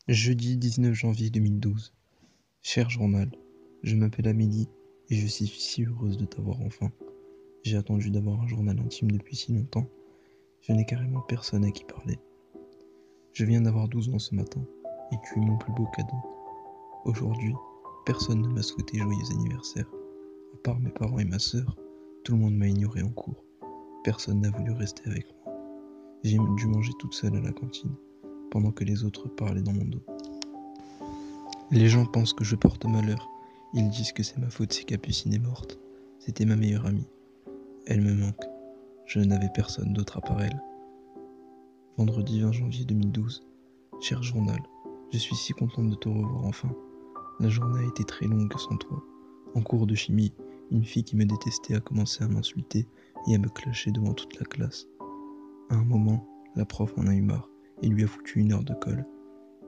Jeudi 19 janvier 2012. Cher journal, je m'appelle Amélie et je suis si heureuse de t'avoir enfin. J'ai attendu d'avoir un journal intime depuis si longtemps. Je n'ai carrément personne à qui parler. Je viens d'avoir 12 ans ce matin et tu es mon plus beau cadeau. Aujourd'hui, personne ne m'a souhaité joyeux anniversaire. À part mes parents et ma sœur, tout le monde m'a ignoré en cours. Personne n'a voulu rester avec moi. J'ai dû manger toute seule à la cantine, pendant que les autres parlaient dans mon dos. Les gens pensent que je porte malheur. Ils disent que c'est ma faute si Capucine est morte. C'était ma meilleure amie. Elle me manque. Je n'avais personne d'autre à part elle. Vendredi 20 janvier 2012. Cher journal, je suis si contente de te revoir enfin. La journée a été très longue sans toi. En cours de chimie, une fille qui me détestait a commencé à m'insulter et à me clasher devant toute la classe. À un moment, la prof en a eu marre et lui a foutu 1 heure de colle.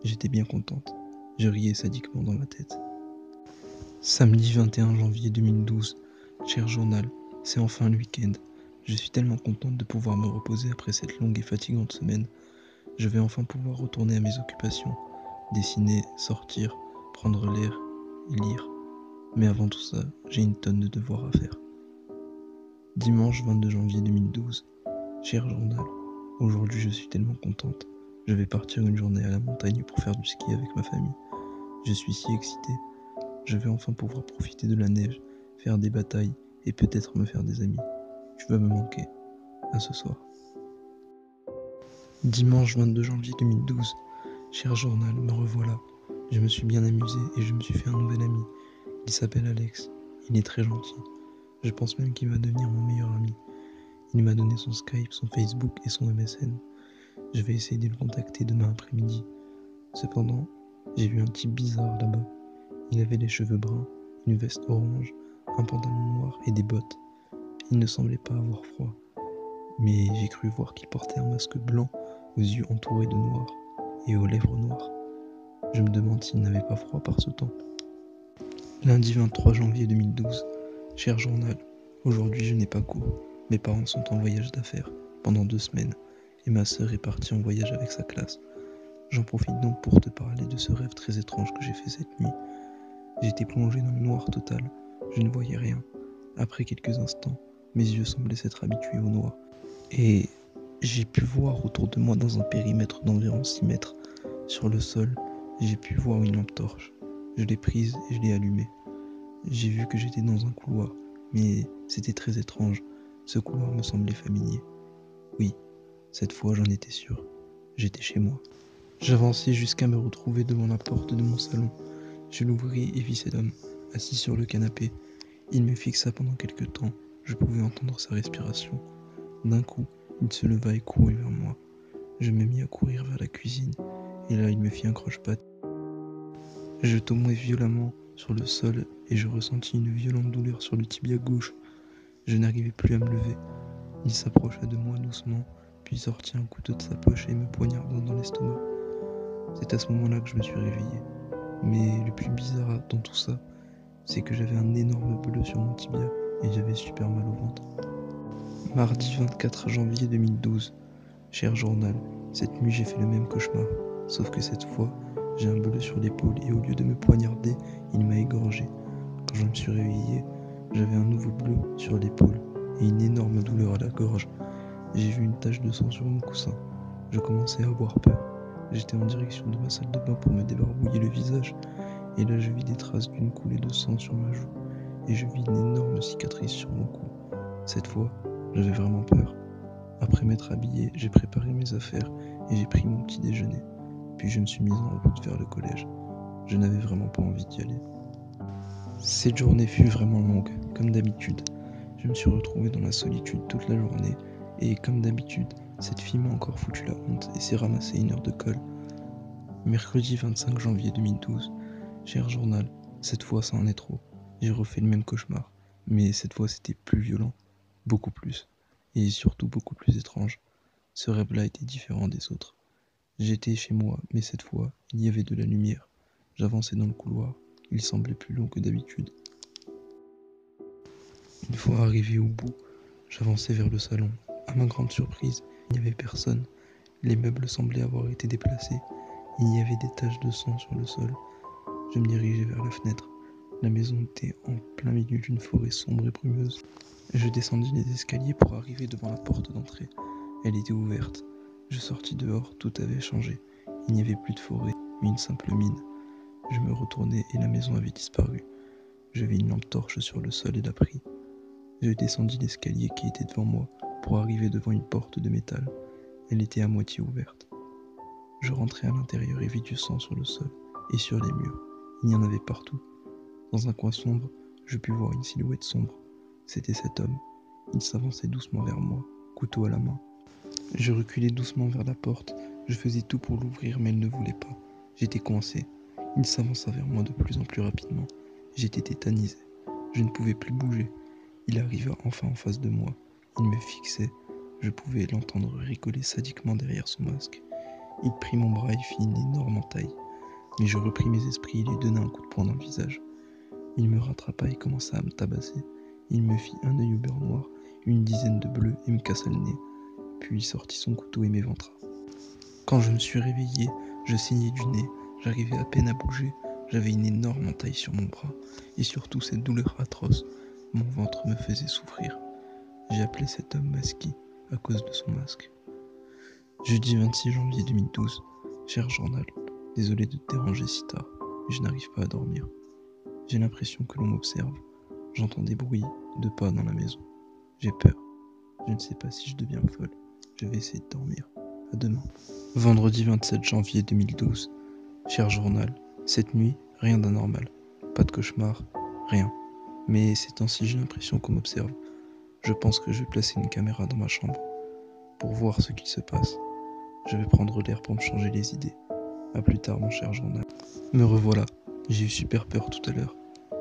J'étais bien contente. Je riais sadiquement dans ma tête. Samedi 21 janvier 2012. Cher journal, c'est enfin le week-end. Je suis tellement contente de pouvoir me reposer après cette longue et fatigante semaine. Je vais enfin pouvoir retourner à mes occupations. Dessiner, sortir, prendre l'air et lire. Mais avant tout ça, j'ai une tonne de devoirs à faire. Dimanche 22 janvier 2012. Cher journal, aujourd'hui je suis tellement contente. Je vais partir une journée à la montagne pour faire du ski avec ma famille. Je suis si excitée. Je vais enfin pouvoir profiter de la neige, faire des batailles et peut-être me faire des amis. Tu vas me manquer. À ce soir. Dimanche 22 janvier 2012. Cher journal, me revoilà. Je me suis bien amusé et je me suis fait un nouvel ami. Il s'appelle Alex. Il est très gentil. Je pense même qu'il va devenir mon meilleur ami. Il m'a donné son Skype, son Facebook et son MSN. Je vais essayer de le contacter demain après-midi. Cependant, j'ai vu un type bizarre là-bas. Il avait les cheveux bruns, une veste orange, un pantalon noir et des bottes. Il ne semblait pas avoir froid, mais j'ai cru voir qu'il portait un masque blanc aux yeux entourés de noir et aux lèvres noires. Je me demande s'il n'avait pas froid par ce temps. Lundi 23 janvier 2012. Cher journal, aujourd'hui je n'ai pas cours. Mes parents sont en voyage d'affaires pendant 2 semaines et ma sœur est partie en voyage avec sa classe. J'en profite donc pour te parler de ce rêve très étrange que j'ai fait cette nuit. J'étais plongé dans le noir total, je ne voyais rien. Après quelques instants, mes yeux semblaient s'être habitués au noir. Et j'ai pu voir autour de moi dans un périmètre d'environ 6 mètres. Sur le sol, j'ai pu voir une lampe torche. Je l'ai prise et je l'ai allumée. J'ai vu que j'étais dans un couloir, mais c'était très étrange. Ce couloir me semblait familier. Oui, cette fois j'en étais sûr. J'étais chez moi. J'avançais jusqu'à me retrouver devant la porte de mon salon. Je l'ouvris et vis cet homme, assis sur le canapé. Il me fixa pendant quelque temps. Je pouvais entendre sa respiration. D'un coup, il se leva et courut vers moi. Je me mis à courir vers la cuisine, et là il me fit un croche-patte. Je tombai violemment sur le sol et je ressentis une violente douleur sur le tibia gauche. Je n'arrivais plus à me lever. Il s'approcha de moi doucement, puis sortit un couteau de sa poche et me poignarda dans l'estomac. C'est à ce moment-là que je me suis réveillé. Mais le plus bizarre dans tout ça, c'est que j'avais un énorme bleu sur mon tibia et j'avais super mal au ventre. Mardi 24 janvier 2012. Cher journal, cette nuit j'ai fait le même cauchemar, sauf que cette fois, j'ai un bleu sur l'épaule et au lieu de me poignarder, il m'a égorgé. Quand je me suis réveillé, j'avais un nouveau bleu sur l'épaule et une énorme douleur à la gorge. J'ai vu une tache de sang sur mon coussin. Je commençais à avoir peur. J'étais en direction de ma salle de bain pour me débarbouiller le visage, et là je vis des traces d'une coulée de sang sur ma joue, et je vis une énorme cicatrice sur mon cou. Cette fois, j'avais vraiment peur. Après m'être habillé, j'ai préparé mes affaires et j'ai pris mon petit déjeuner. Puis je me suis mise en route vers le collège. Je n'avais vraiment pas envie d'y aller. Cette journée fut vraiment longue, comme d'habitude. Je me suis retrouvé dans la solitude toute la journée et comme d'habitude, cette fille m'a encore foutu la honte et s'est ramassé 1 heure de colle. Mercredi 25 janvier 2012. Cher journal, cette fois ça en est trop. J'ai refait le même cauchemar, mais cette fois c'était plus violent, beaucoup plus, et surtout beaucoup plus étrange. Ce rêve-là était différent des autres. J'étais chez moi, mais cette fois, il y avait de la lumière. J'avançais dans le couloir, il semblait plus long que d'habitude. Une fois arrivé au bout, j'avançais vers le salon. À ma grande surprise, il n'y avait personne. Les meubles semblaient avoir été déplacés. Il y avait des taches de sang sur le sol. Je me dirigeais vers la fenêtre. La maison était en plein milieu d'une forêt sombre et brumeuse. Je descendis les escaliers pour arriver devant la porte d'entrée. Elle était ouverte. Je sortis dehors, tout avait changé. Il n'y avait plus de forêt, mais une simple mine. Je me retournai et la maison avait disparu. Je vis une lampe torche sur le sol et la pris. Je descendis l'escalier qui était devant moi pour arriver devant une porte de métal. Elle était à moitié ouverte. Je rentrai à l'intérieur et vis du sang sur le sol et sur les murs. Il y en avait partout. Dans un coin sombre, je pus voir une silhouette sombre. C'était cet homme. Il s'avançait doucement vers moi, couteau à la main. Je reculai doucement vers la porte. Je faisais tout pour l'ouvrir, mais elle ne voulait pas. J'étais coincé. Il s'avança vers moi de plus en plus rapidement. J'étais tétanisé. Je ne pouvais plus bouger. Il arriva enfin en face de moi. Il me fixait. Je pouvais l'entendre rigoler sadiquement derrière son masque. Il prit mon bras et fit une énorme entaille. Mais je repris mes esprits et lui donnai un coup de poing dans le visage. Il me rattrapa et commença à me tabasser. Il me fit un œil au beurre noir, une dizaine de bleus et me cassa le nez. Puis il sortit son couteau et m'éventra. Quand je me suis réveillé, je saignais du nez. J'arrivais à peine à bouger. J'avais une énorme entaille sur mon bras. Et surtout cette douleur atroce. Mon ventre me faisait souffrir. J'ai appelé cet homme Masky à cause de son masque. Jeudi 26 janvier 2012. Cher journal, désolé de te déranger si tard, mais je n'arrive pas à dormir. J'ai l'impression que l'on m'observe. J'entends des bruits de pas dans la maison. J'ai peur. Je ne sais pas si je deviens folle. Je vais essayer de dormir. À demain. Vendredi 27 janvier 2012. Cher journal, cette nuit, rien d'anormal. Pas de cauchemar, rien. Mais ces temps-ci, j'ai l'impression qu'on m'observe. Je pense que je vais placer une caméra dans ma chambre pour voir ce qu'il se passe. Je vais prendre l'air pour me changer les idées. A plus tard, mon cher journal. Me revoilà. J'ai eu super peur tout à l'heure.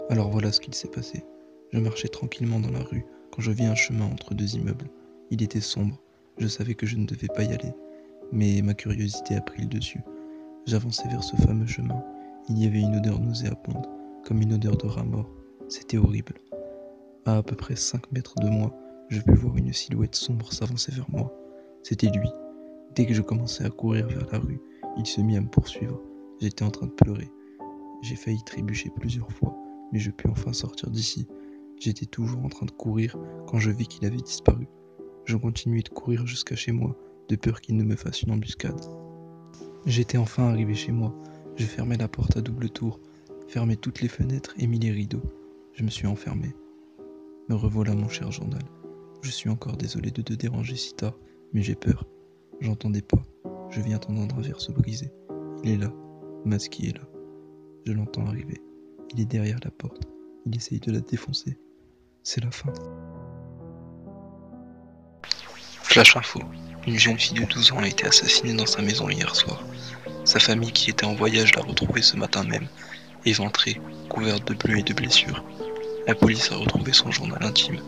Alors voilà ce qu'il s'est passé. Je marchais tranquillement dans la rue quand je vis un chemin entre deux immeubles. Il était sombre. Je savais que je ne devais pas y aller. Mais ma curiosité a pris le dessus. J'avançais vers ce fameux chemin. Il y avait une odeur nauséabonde, comme une odeur de rat mort. C'était horrible. À peu près 5 mètres de moi, je pus voir une silhouette sombre s'avancer vers moi. C'était lui. Dès que je commençais à courir vers la rue, il se mit à me poursuivre. J'étais en train de pleurer. J'ai failli trébucher plusieurs fois, mais je pus enfin sortir d'ici. J'étais toujours en train de courir quand je vis qu'il avait disparu. Je continuais de courir jusqu'à chez moi, de peur qu'il ne me fasse une embuscade. J'étais enfin arrivé chez moi. Je fermai la porte à double tour, fermai toutes les fenêtres et mis les rideaux. Je me suis enfermé. Me revoilà, mon cher journal. Je suis encore désolé de te déranger si tard, mais j'ai peur. J'entends des pas. Je viens d'entendre un verre se briser. Il est là. Masky est là. Je l'entends arriver. Il est derrière la porte. Il essaye de la défoncer. C'est la fin. Flash info. Une jeune fille de 12 ans a été assassinée dans sa maison hier soir. Sa famille qui était en voyage l'a retrouvée ce matin même, éventrée, couverte de bleus et de blessures. La police a retrouvé son journal intime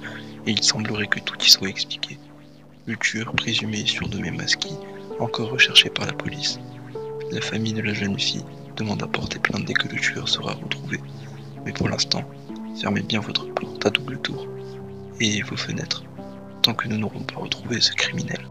et il semblerait que tout y soit expliqué. Le tueur présumé est surnommé Masky, encore recherché par la police. La famille de la jeune fille demande à porter plainte dès que le tueur sera retrouvé. Mais pour l'instant, fermez bien votre porte à double tour et vos fenêtres, tant que nous n'aurons pas retrouvé ce criminel.